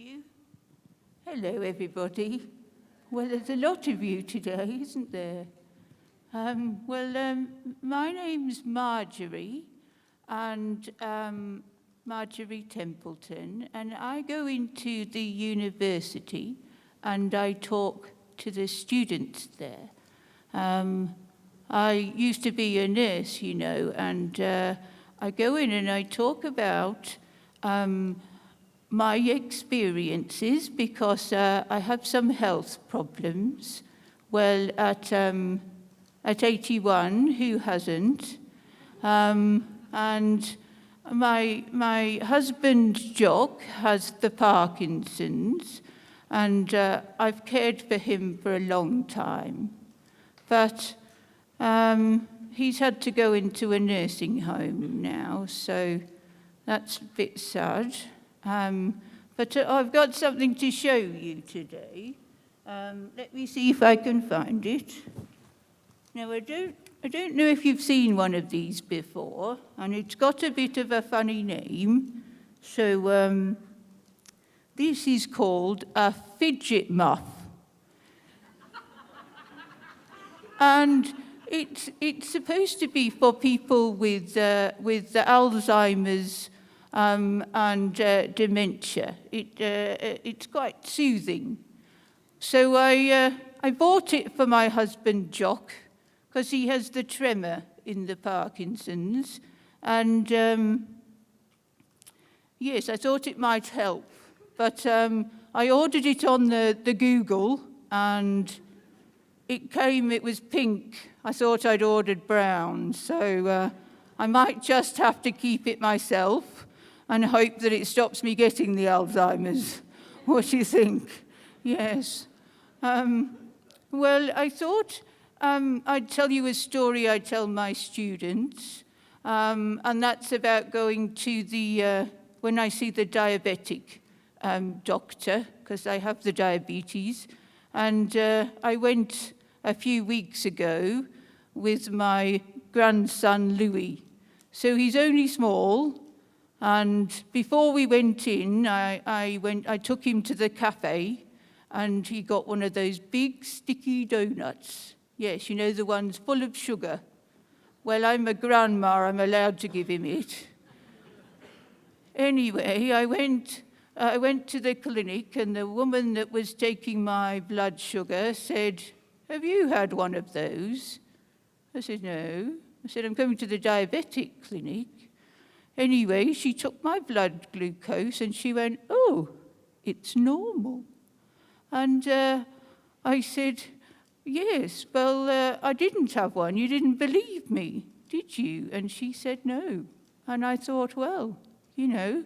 you. Hello, everybody. Well, there's a lot of you today, isn't there? My name's Marjorie, and Marjorie Templeton, and I go into the university and I talk to the students there. I used to be a nurse, you know, and I go in and I talk about my experiences because I have some health problems. Well, at 81, who hasn't? And my husband, Jock, has the Parkinson's, and I've cared for him for a long time. But he's had to go into a nursing home now, so that's a bit sad. But I've got something to show you today. Let me see if I can find it. Now, I don't know if you've seen one of these before, and it's got a bit of a funny name. So this is called a fidget muff. And it's supposed to be for people with Alzheimer's and dementia. It's quite soothing. So I bought it for my husband, Jock, because he has the tremor in the Parkinson's. And yes, I thought it might help. But I ordered it on the Google, and it was pink. I thought I'd ordered brown. So I might just have to keep it myself and hope that it stops me getting the Alzheimer's. What do you think? Yes. Well, I thought I'd tell you a story I tell my students, and that's about going to when I see the diabetic doctor, because I have the diabetes. And I went a few weeks ago with my grandson, Louis. So he's only small. And before we went in, I took him to the cafe, and he got one of those big sticky donuts. Yes, you know, the ones full of sugar. Well, I'm a grandma, I'm allowed to give him it. Anyway, I went to the clinic, and the woman that was taking my blood sugar said, "Have you had one of those?" I said, "No." I said, "I'm going to the diabetic clinic." Anyway, she took my blood glucose and she went, "Oh, it's normal." And I said, "Yes, well, I didn't have one. You didn't believe me, did you?" And she said, "No." And I thought, well, you know,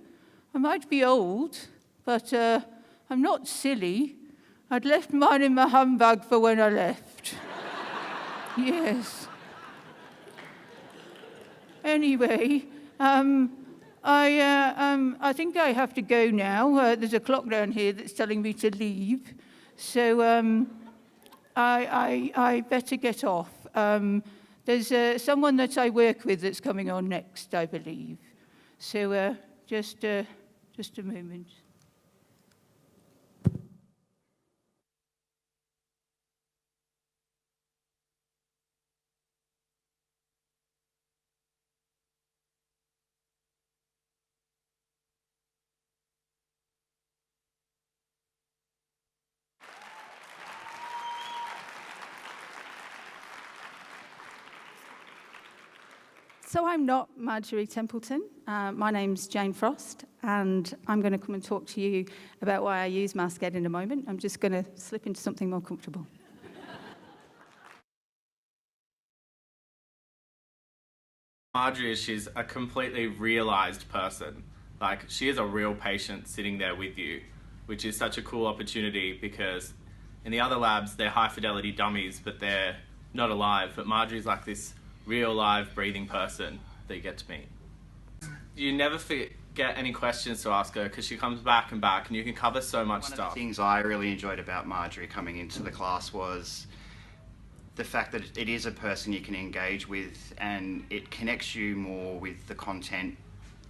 I might be old, but I'm not silly. I'd left mine in my handbag for when I left. Yes. Anyway, I think I have to go now. There's a clock down here that's telling me to leave. So I better get off. There's someone that I work with that's coming on next, I believe. So just a moment. So I'm not Marjorie Templeton. My name's Jane Frost, and I'm going to come and talk to you about why I use Masked in a moment. I'm just going to slip into something more comfortable. Marjorie, she's a completely realised person. Like, she is a real patient sitting there with you, which is such a cool opportunity because in the other labs, they're high-fidelity dummies, but they're not alive. But Marjorie's like this real, live, breathing person that you get to meet. You never get any questions to ask her because she comes back and back, and you can cover so much stuff. One of the things I really enjoyed about Marjorie coming into the class was the fact that it is a person you can engage with, and it connects you more with the content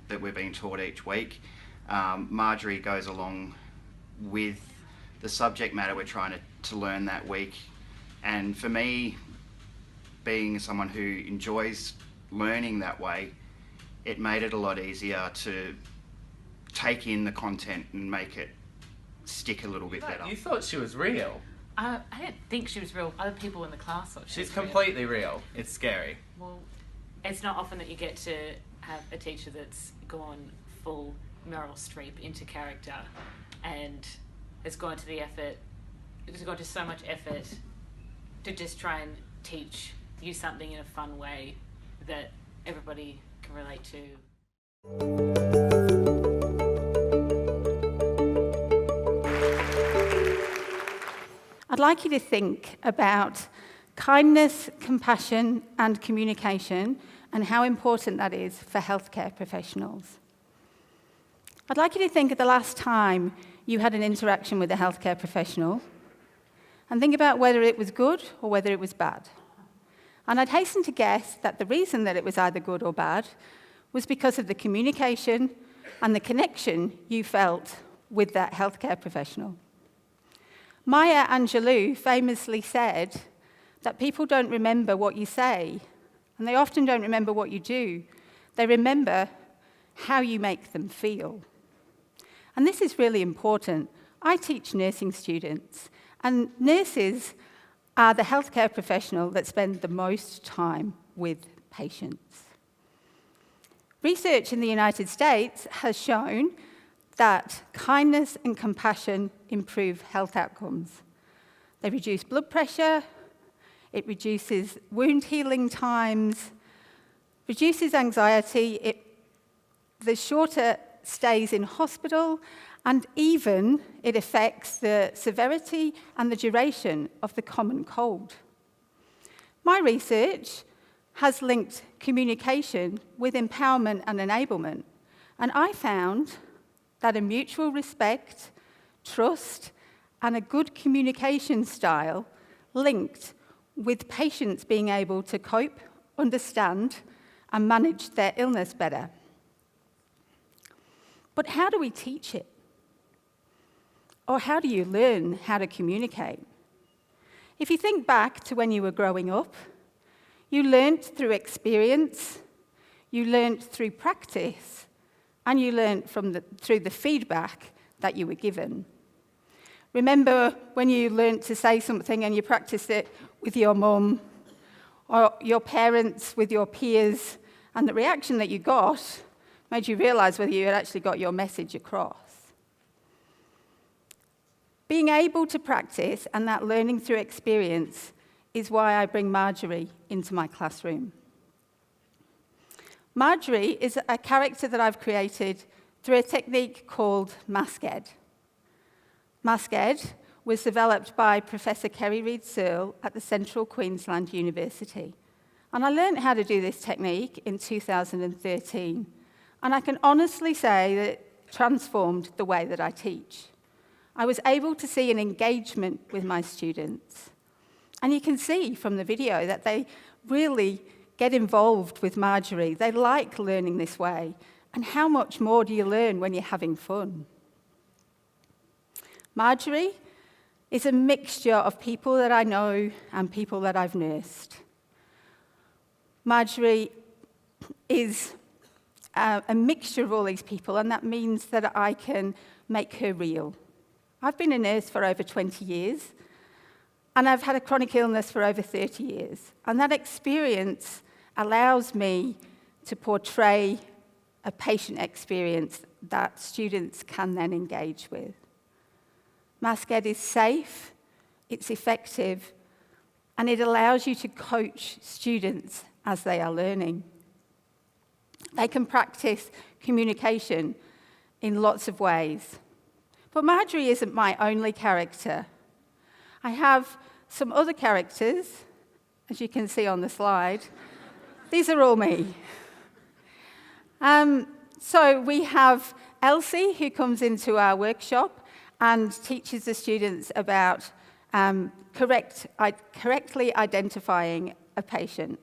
that we're being taught each week. Marjorie goes along with the subject matter we're trying to learn that week. And for me, being someone who enjoys learning that way, it made it a lot easier to take in the content and make it stick a little bit better. You thought she was real. I didn't think she was real. Other people in the class thought she She's was real. completely real. It's scary. Well, it's not often that you get to have a teacher that's gone full Meryl Streep into character and has gone to so much effort to just try and teach you something in a fun way that everybody can relate to. I'd like you to think about kindness, compassion, and communication, and how important that is for healthcare professionals. I'd like you to think of the last time you had an interaction with a healthcare professional, and think about whether it was good or whether it was bad. And I'd hasten to guess that the reason that it was either good or bad was because of the communication and the connection you felt with that healthcare professional. Maya Angelou famously said that people don't remember what you say, and they often don't remember what you do. They remember how you make them feel. And this is really important. I teach nursing students, and nurses are the healthcare professional that spend the most time with patients. Research in the United States has shown that kindness and compassion improve health outcomes. They reduce blood pressure, it reduces wound healing times, reduces anxiety, the shorter stays in hospital, and even it affects the severity and the duration of the common cold. My research has linked communication with empowerment and enablement, and I found that a mutual respect, trust, and a good communication style linked with patients being able to cope, understand, and manage their illness better. But how do we teach it? Or how do you learn how to communicate? If you think back to when you were growing up, you learnt through experience, you learnt through practice, and you learnt through the feedback that you were given. Remember when you learnt to say something and you practiced it with your mum, or your parents with your peers, and the reaction that you got made you realise whether you had actually got your message across. Being able to practice and that learning through experience is why I bring Marjorie into my classroom. Marjorie is a character that I've created through a technique called MaskEd. MaskEd was developed by Professor Kerry Reid-Searle at the Central Queensland University. And I learned how to do this technique in 2013. And I can honestly say that it transformed the way that I teach. I was able to see an engagement with my students. And you can see from the video that they really get involved with Marjorie. They like learning this way. And how much more do you learn when you're having fun? Marjorie is a mixture of people that I know and people that I've nursed. Marjorie is a mixture of all these people, and that means that I can make her real. I've been a nurse for over 20 years, and I've had a chronic illness for over 30 years. And that experience allows me to portray a patient experience that students can then engage with. MaskEd is safe, it's effective, and it allows you to coach students as they are learning. They can practice communication in lots of ways. But Marjorie isn't my only character. I have some other characters, as you can see on the slide. These are all me. So we have Elsie, who comes into our workshop and teaches the students about correctly identifying a patient.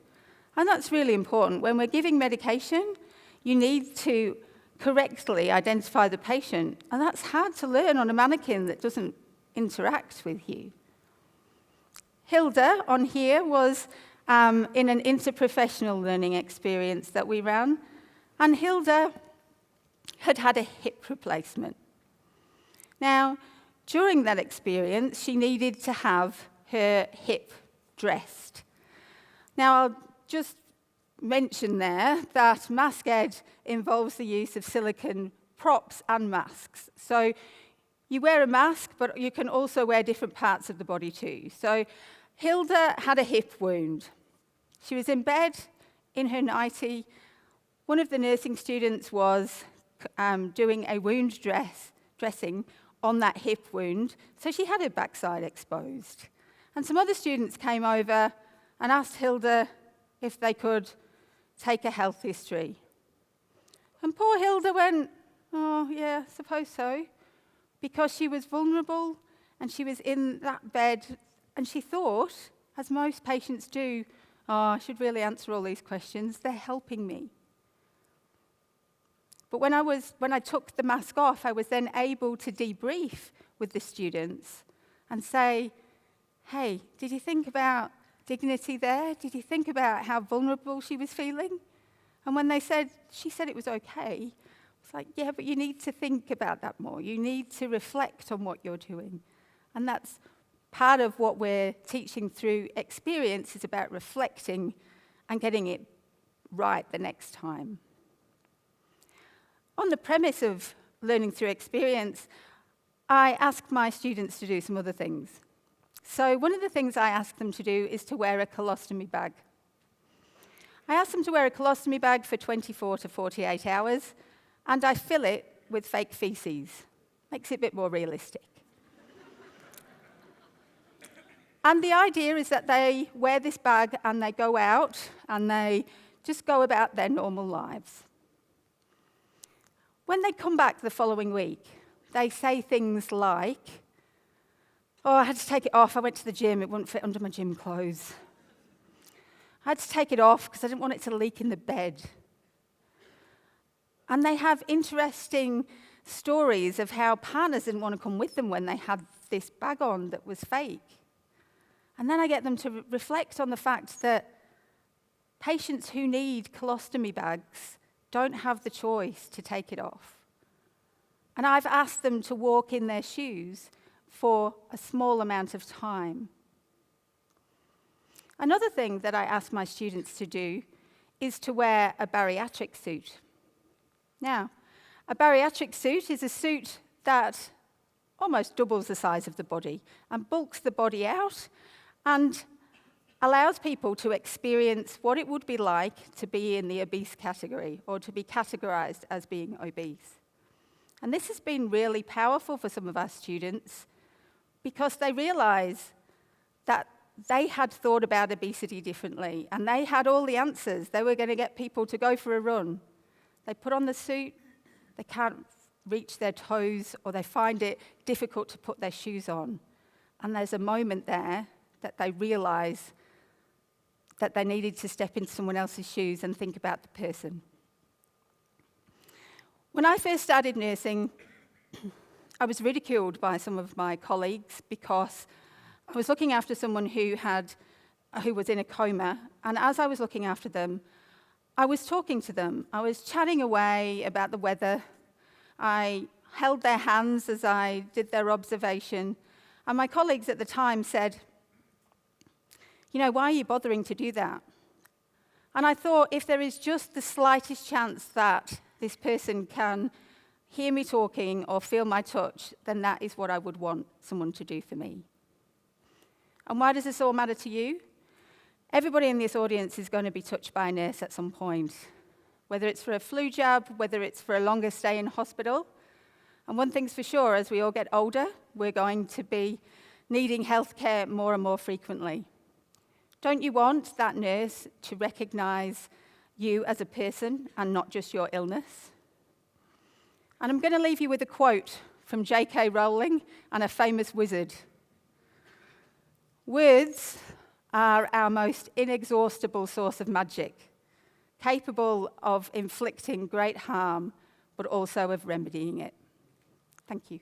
And that's really important. When we're giving medication, you need to correctly identify the patient. And that's hard to learn on a mannequin that doesn't interact with you. Hilda on here was in an interprofessional learning experience that we ran, and Hilda had had a hip replacement. Now, during that experience, she needed to have her hip dressed. Now, I'll just mention there that mask ed involves the use of silicone props and masks. So you wear a mask, but you can also wear different parts of the body too. So Hilda had a hip wound. She was in bed in her nightie. One of the nursing students was doing a wound dressing on that hip wound, so she had her backside exposed. And some other students came over and asked Hilda if they could take a health history. And poor Hilda went, oh, yeah, I suppose so, because she was vulnerable and she was in that bed, and she thought, as most patients do, oh, I should really answer all these questions. They're helping me. But when I took the mask off, I was then able to debrief with the students and say, hey, did you think about dignity there? Did you think about how vulnerable she was feeling? And when she said it was okay, it's like, yeah, but you need to think about that more. You need to reflect on what you're doing. And that's part of what we're teaching through experience, is about reflecting and getting it right the next time. On the premise of learning through experience, I asked my students to do some other things. So one of the things I asked them to do is to wear a colostomy bag. I asked them to wear a colostomy bag for 24 to 48 hours, and I fill it with fake feces. Makes it a bit more realistic. And the idea is that they wear this bag and they go out and they just go about their normal lives. When they come back the following week, they say things like, oh, I had to take it off. I went to the gym. It wouldn't fit under my gym clothes. I had to take it off because I didn't want it to leak in the bed. And they have interesting stories of how partners didn't want to come with them when they had this bag on that was fake. And then I get them to reflect on the fact that patients who need colostomy bags don't have the choice to take it off. And I've asked them to walk in their shoes for a small amount of time. Another thing that I ask my students to do is to wear a bariatric suit. Now, a bariatric suit is a suit that almost doubles the size of the body and bulks the body out and allows people to experience what it would be like to be in the obese category or to be categorized as being obese. And this has been really powerful for some of our students because they realize that they had thought about obesity differently and they had all the answers. They were going to get people to go for a run. They put on the suit, they can't reach their toes, or they find it difficult to put their shoes on. And there's a moment there that they realize that they needed to step into someone else's shoes and think about the person. When I first started nursing, I was ridiculed by some of my colleagues because I was looking after someone who was in a coma, and as I was looking after them, I was talking to them. I was chatting away about the weather. I held their hands as I did their observation, and my colleagues at the time said, you know, why are you bothering to do that? And I thought, if there is just the slightest chance that this person can hear me talking or feel my touch, then that is what I would want someone to do for me. And why does this all matter to you? Everybody in this audience is going to be touched by a nurse at some point, whether it's for a flu jab, whether it's for a longer stay in hospital. And one thing's for sure, as we all get older, we're going to be needing healthcare more and more frequently. Don't you want that nurse to recognize you as a person and not just your illness? And I'm going to leave you with a quote from J.K. Rowling and a famous wizard. Words are our most inexhaustible source of magic, capable of inflicting great harm but also of remedying it. Thank you.